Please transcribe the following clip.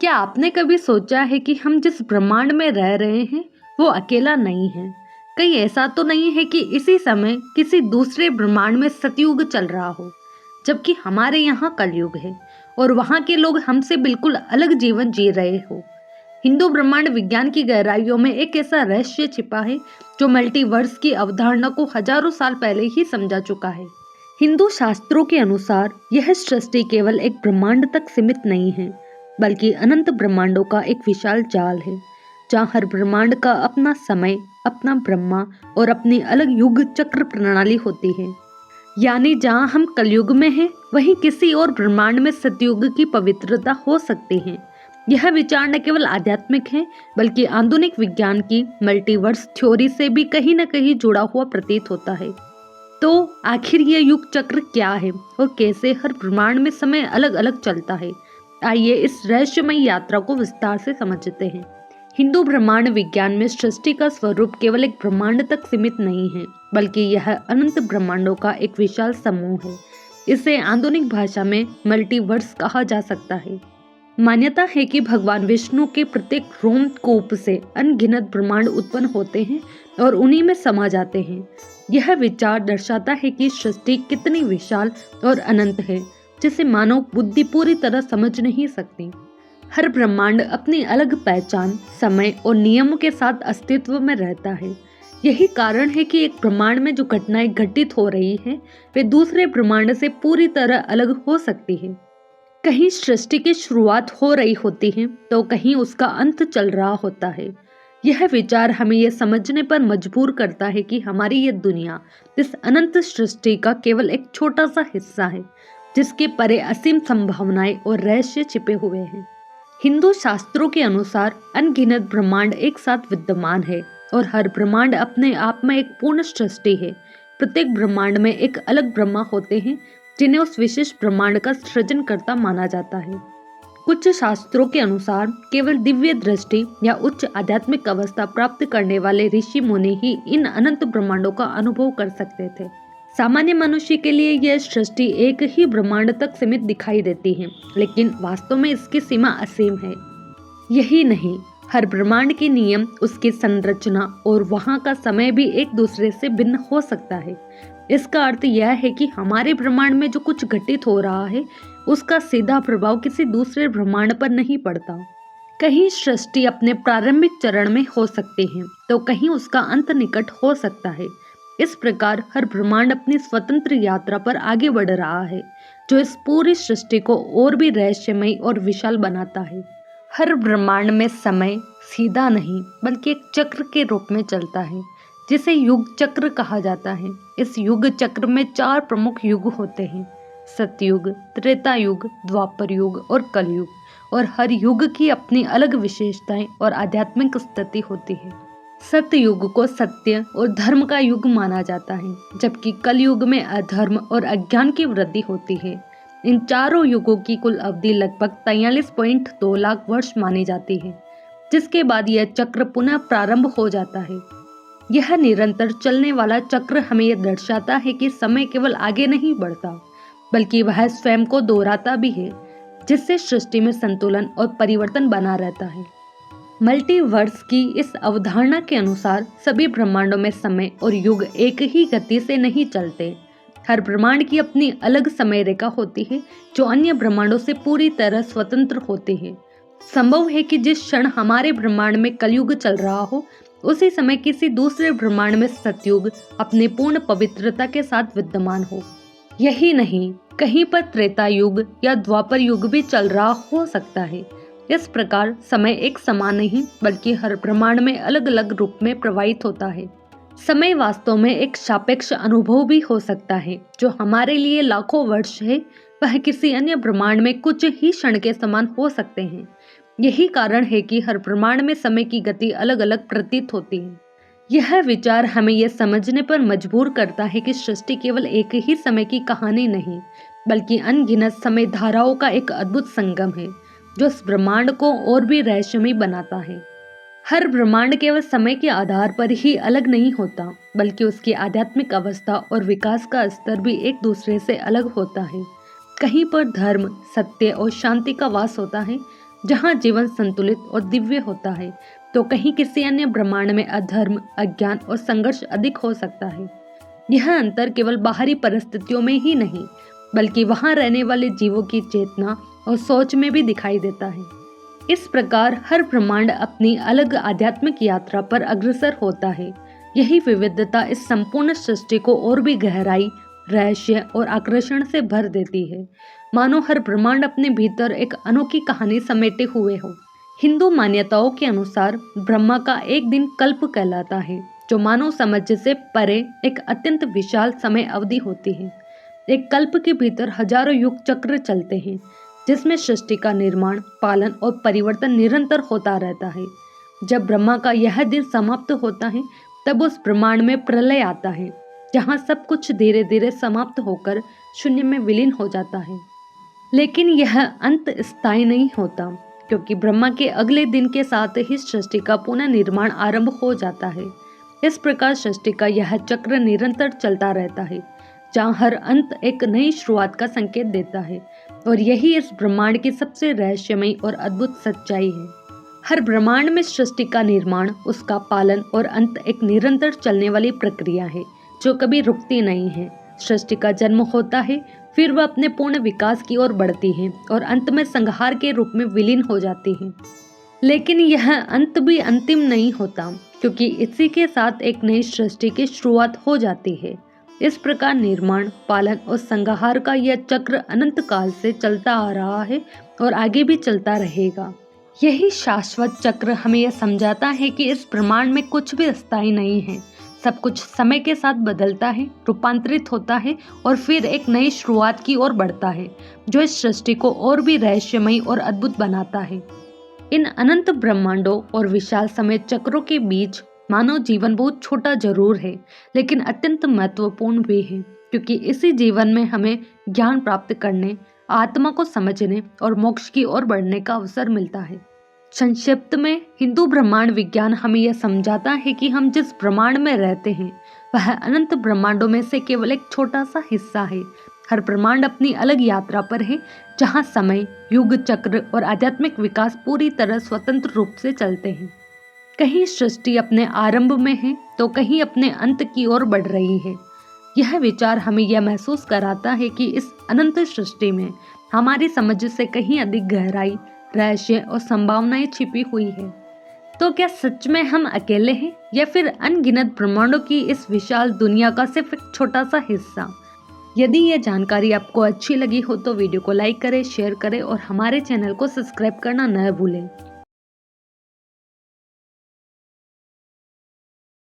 क्या आपने कभी सोचा है कि हम जिस ब्रह्मांड में रह रहे हैं वो अकेला नहीं है? कहीं ऐसा तो नहीं है कि इसी समय किसी दूसरे ब्रह्मांड में सतयुग चल रहा हो, जबकि हमारे यहाँ कलयुग है और वहाँ के लोग हमसे बिल्कुल अलग जीवन जी रहे हो। हिंदू ब्रह्मांड विज्ञान की गहराइयों में एक ऐसा रहस्य छिपा है जो मल्टीवर्स की अवधारणा को हजारों साल पहले ही समझा चुका है। हिंदू शास्त्रों के अनुसार यह सृष्टि केवल एक ब्रह्मांड तक सीमित नहीं है, बल्कि अनंत ब्रह्मांडों का एक विशाल जाल है, जहाँ हर ब्रह्मांड का अपना समय, अपना ब्रह्मा और अपनी अलग युग चक्र प्रणाली होती है। यानी जहाँ हम कलयुग में हैं, वहीं किसी और ब्रह्मांड में सतयुग की पवित्रता हो सकती है। यह विचार न केवल आध्यात्मिक है, बल्कि आधुनिक विज्ञान की मल्टीवर्स थ्योरी से भी कहीं न कहीं जुड़ा हुआ प्रतीत होता है। तो आखिर ये युग चक्र क्या है और कैसे हर ब्रह्मांड में समय अलग अलग चलता है? आइए इस रहस्यमय यात्रा को विस्तार से समझते हैं। हिंदू ब्रह्मांड विज्ञान में सृष्टि का स्वरूप केवल एक ब्रह्मांड तक सीमित नहीं है, बल्कि यह अनंत ब्रह्मांडों का एक विशाल समूह है। इसे आधुनिक भाषा में मल्टीवर्स कहा जा सकता है। मान्यता है कि भगवान विष्णु के प्रत्येक रोमकूप से अनगिनत ब्रह्मांड उत्पन्न होते हैं और उन्हीं में समा जाते हैं। यह विचार दर्शाता है कि सृष्टि कितनी विशाल और अनंत है, जिसे मानव बुद्धि पूरी तरह समझ नहीं सकती। हर ब्रह्मांड अपनी अलग पहचान, समय और नियमों के साथ अस्तित्व में रहता है। यही कारण है कि एक ब्रह्मांड में जो घटनाएं घटित हो रही हैं, वे दूसरे ब्रह्मांड से पूरी तरह अलग हो सकती है। कहीं सृष्टि की शुरुआत हो रही होती है तो कहीं उसका अंत चल रहा होता है। यह विचार हमें यह समझने पर मजबूर करता है कि हमारी यह दुनिया इस अनंत सृष्टि का केवल एक छोटा सा हिस्सा है, जिसके परे असीम संभावनाएं और रहस्य छिपे हुए हैं। हिंदू शास्त्रों के अनुसार अनगिनत ब्रह्मांड एक साथ विद्यमान है और हर ब्रह्मांड अपने आप में एक पूर्ण सृष्टि है। प्रत्येक ब्रह्मांड में एक अलग ब्रह्मा होते हैं, जिन्हें उस विशेष ब्रह्मांड का सृजनकर्ता माना जाता है। कुछ शास्त्रों के अनुसार केवल दिव्य दृष्टि या उच्च आध्यात्मिक अवस्था प्राप्त करने वाले ऋषि मुनि ही इन अनंत ब्रह्मांडों का अनुभव कर सकते थे। सामान्य मनुष्य के लिए यह सृष्टि एक ही ब्रह्मांड तक सीमित दिखाई देती है, लेकिन वास्तव में इसकी सीमा असीम है। यही नहीं, हर ब्रह्मांड के नियम, उसकी संरचना और वहाँ का समय भी एक दूसरे से भिन्न हो सकता है। इसका अर्थ यह है कि हमारे ब्रह्मांड में जो कुछ घटित हो रहा है, उसका सीधा प्रभाव किसी दूसरे ब्रह्मांड पर नहीं पड़ता। कहीं सृष्टि अपने प्रारंभिक चरण में हो सकती है, तो कहीं उसका अंत निकट हो सकता है। इस प्रकार हर ब्रह्मांड अपनी स्वतंत्र यात्रा पर आगे बढ़ रहा है, जो इस पूरी सृष्टि को और भी रहस्यमय और विशाल बनाता है। हर ब्रह्मांड में समय सीधा नहीं, बल्कि एक चक्र के रूप में चलता है, जिसे युग चक्र कहा जाता है। इस युग चक्र में 4 प्रमुख युग होते हैं: सतयुग, त्रेता युग, द्वापर युग और कलयुग। और हर युग की अपनी अलग विशेषताएं और आध्यात्मिक स्थिति होती है। सतयुग को सत्य और धर्म का युग माना जाता है, जबकि कलयुग में अधर्म और अज्ञान की वृद्धि होती है। इन चारों युगों की कुल अवधि लगभग 43.2 लाख वर्ष मानी जाती है, जिसके बाद यह चक्र पुनः प्रारंभ हो जाता है। यह निरंतर चलने वाला चक्र हमें यह दर्शाता है कि समय केवल आगे नहीं बढ़ता, बल्कि वह स्वयं को दोहराता भी है, जिससे सृष्टि में संतुलन और परिवर्तन बना रहता है। मल्टीवर्स की इस अवधारणा के अनुसार सभी ब्रह्मांडों में समय और युग एक ही गति से नहीं चलते। हर ब्रह्मांड की अपनी अलग समय रेखा होती है, जो अन्य ब्रह्मांडों से पूरी तरह स्वतंत्र होती है। संभव है कि जिस क्षण हमारे ब्रह्मांड में कलयुग चल रहा हो, उसी समय किसी दूसरे ब्रह्मांड में सतयुग अपनी पूर्ण पवित्रता के साथ विद्यमान हो। यही नहीं, कहीं पर त्रेता युग या द्वापर युग भी चल रहा हो सकता है। इस प्रकार समय एक समान नहीं, बल्कि हर ब्रह्मांड में अलग अलग रूप में प्रवाहित होता है। समय वास्तव में एक सापेक्ष अनुभव भी हो सकता है। जो हमारे लिए लाखों वर्ष है, वह किसी अन्य ब्रह्मांड में कुछ ही क्षण के समान हो सकते हैं। यही कारण है कि हर ब्रह्मांड में समय की गति अलग अलग प्रतीत होती है। यह विचार हमें यह समझने पर मजबूर करता है कि सृष्टि केवल एक ही समय की कहानी नहीं, बल्कि अनगिनत समय धाराओं का एक अद्भुत संगम है, जो इस ब्रह्मांड को और भी रहस्यमय बनाता है। हर ब्रह्मांड केवल समय के आधार पर ही अलग नहीं होता, बल्कि उसकी आध्यात्मिक अवस्था और विकास का स्तर भी एक दूसरे से अलग होता है। कहीं पर धर्म, सत्य और शांति का वास होता है, जहाँ जीवन संतुलित और दिव्य होता है, तो कहीं किसी अन्य ब्रह्मांड में अधर्म, अज्ञान और संघर्ष अधिक हो सकता है। यह अंतर केवल बाहरी परिस्थितियों में ही नहीं, बल्कि वहाँ रहने वाले जीवों की चेतना और सोच में भी दिखाई देता है। इस प्रकार हर ब्रह्मांड अपनी अलग आध्यात्मिक यात्रा पर अग्रसर होता है। यही विविधता इस संपूर्ण सृष्टि को और भी गहराई, रहस्य और आकर्षण से भर देती है, मानो हर ब्रह्मांड अपने भीतर एक अनोखी कहानी समेटे हुए हो। हिंदू मान्यताओं के अनुसार ब्रह्मा का एक दिन कल्प कहलाता है, जो मानव समझ से परे एक अत्यंत विशाल समय अवधि होती है। एक कल्प के भीतर हजारों युग चक्र चलते हैं, जिसमें सृष्टि का निर्माण, पालन और परिवर्तन निरंतर होता रहता है। जब ब्रह्मा का यह दिन समाप्त होता है, तब उस ब्रह्मांड में प्रलय आता है, जहाँ सब कुछ धीरे धीरे समाप्त होकर शून्य में विलीन हो जाता है। लेकिन यह अंत स्थायी नहीं होता, क्योंकि ब्रह्मा के अगले दिन के साथ ही सृष्टि का पुनः निर्माण आरंभ हो जाता है। इस प्रकार सृष्टि का यह चक्र निरंतर चलता रहता है, जहाँ हर अंत एक नई शुरुआत का संकेत देता है। और यही इस ब्रह्मांड की सबसे रहस्यमयी और अद्भुत सच्चाई है। हर ब्रह्मांड में सृष्टि का निर्माण, उसका पालन और अंत एक निरंतर चलने वाली प्रक्रिया है, जो कभी रुकती नहीं है। सृष्टि का जन्म होता है, फिर वह अपने पूर्ण विकास की ओर बढ़ती है और अंत में संहार के रूप में विलीन हो जाती है। लेकिन यह अंत भी अंतिम नहीं होता, क्योंकि इसी के साथ एक नई सृष्टि की शुरुआत हो जाती है। इस प्रकार निर्माण, पालन और संहार का यह चक्र अनंत काल से चलता आ रहा है और आगे भी चलता रहेगा। यही शाश्वत चक्र हमें यह समझाता है कि इस ब्रह्मांड में कुछ भी अस्थायी नहीं है। सब कुछ समय के साथ बदलता है, रूपांतरित होता है और फिर एक नई शुरुआत की ओर बढ़ता है, जो इस सृष्टि को और भी रहस्यमयी और अद्भुत बनाता है। इन अनंत ब्रह्मांडों और विशाल समय चक्रों के बीच मानव जीवन बहुत छोटा जरूर है, लेकिन अत्यंत महत्वपूर्ण भी है, क्योंकि इसी जीवन में हमें ज्ञान प्राप्त करने, आत्मा को समझने और मोक्ष की ओर बढ़ने का अवसर मिलता है। संक्षिप्त में हिंदू ब्रह्मांड विज्ञान हमें यह समझाता है कि हम जिस ब्रह्मांड में रहते हैं, वह अनंत ब्रह्मांडों में से केवल एक छोटा सा हिस्सा है। हर ब्रह्मांड अपनी अलग यात्रा पर है, जहाँ समय, युग चक्र और आध्यात्मिक विकास पूरी तरह स्वतंत्र रूप से चलते हैं। कहीं सृष्टि अपने आरंभ में है, तो कहीं अपने अंत की ओर बढ़ रही है। यह विचार हमें यह महसूस कराता है कि इस अनंत सृष्टि में हमारी समझ से कहीं अधिक गहराई, रहस्य और संभावनाएं छिपी हुई है। तो क्या सच में हम अकेले हैं, या फिर अनगिनत ब्रह्मांडों की इस विशाल दुनिया का सिर्फ एक छोटा सा हिस्सा? यदि यह जानकारी आपको अच्छी लगी हो तो वीडियो को लाइक करें, शेयर करें और हमारे चैनल को सब्सक्राइब करना न भूलें।